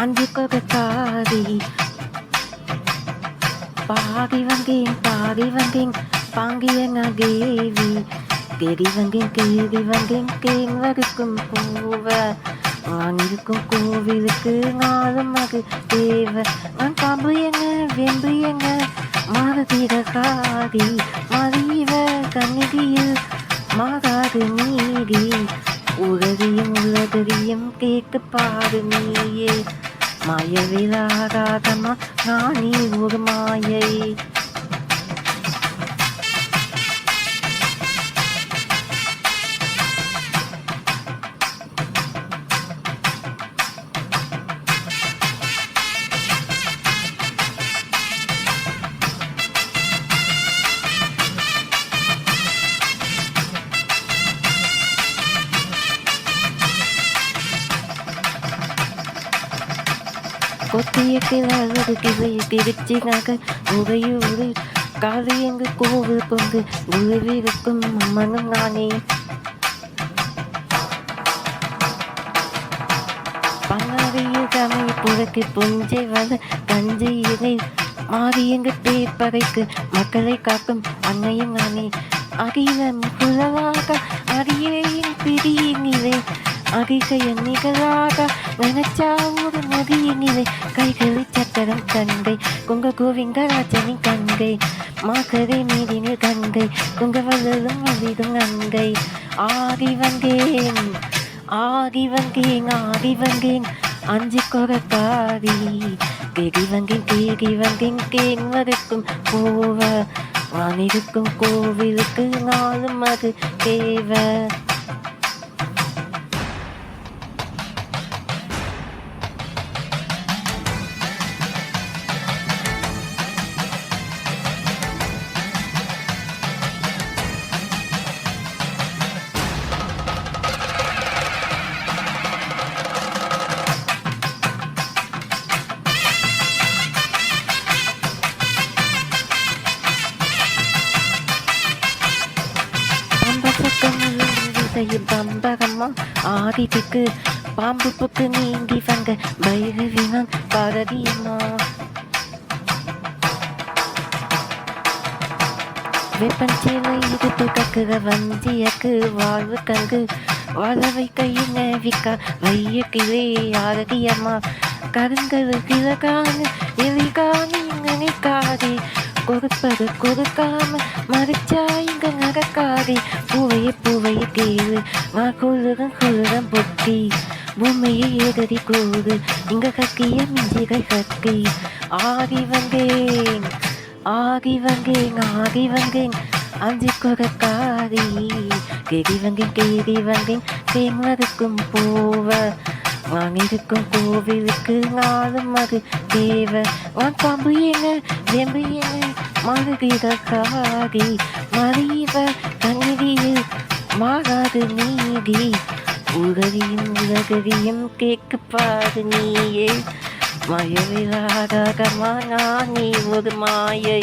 அஞ்சு கொகக்காரி பாடி வந்தேன் பாங்கியங்க கேவி தேடி வந்தேன் தேன் வகுக்கும் பூவ நான் இருக்கும் கோவிலுக்கு நாளும் அது தேவை நான் பாம்பு எங்க வெம்பு எங்க மாறுதிட காதி மறிவ கண்ணிதியில் மாறாது நீதி உலகியும் கேட்டு பாடு நீயே மாயவிலாகாதமா நானே ஒரு மாயை கொத்திய கிளாவது கிளையை திருச்சினாக உரையூறு காலையங்கு கோவில் கொண்டு உருவிருக்கும் மனம் நானே பன்னாரிய சமய புறக்கு புஞ்சை வள கஞ்சை இலை மாறியங்கு தேப்பறைக்கு மக்களை காக்கும் அன்னையும் நானே அகிலம் புலவாக அரியையின் பிரியினிலே அதிசய நிகழாக நினைச்சா ஒரு நதியினிலே கைகளை சக்கரம் கங்கை குங்க கோவிந்தராஜனின் கங்கை மாக்கரை மீதினில் கங்கை குங்க வள்ளலும் வலிதும் கங்கை ஆடி வந்தேன் அஞ்சு கொகக்காரி தேடி வந்தேன் தேன் வரைக்கும் போவ நான் இருக்கும் கோவிலுக்கு நாளும் அது தேவை பம்பகம்மா ஆதித்துக்கு பாம்பு புக்கு நீங்கி வந்த பைரவினான் பாரதியம்மா வெப்பஞ்சேலை இடுப்பு கக்குக வஞ்சியக்கு வாழ்வு கங்கு வாழவை கையில் நேவிக்கா வைய கிளே ஆரதியம்மா கருங்கல் கிழக்கான எலிகான நினைக்காதே கொடுப்பது கொடுக்காம மறைச்சா இங்க நடக்காதே பூவைய கேளு நான் கொள்ளுகம் பொட்டி பூமையை ஏகதி கூடு இங்க கக்கிய மிஞ்சிகை கக்கி ஆகி வந்தேன் அஞ்சு கொகக்காரி கேடி வந்தேன் தேன்வதுக்கும் போவ நான் இருக்கும் கோவிலுக்கு நாளும் அது தேவை நான் பாம்பு எங்க வெம்பு எங்க மறுதிட காதி மறிவ கண்ணிதியில் மாறாது நீதி உலகியும் கேட்க பாடு நீயே மயவிலாக நீ ஒரு மாயை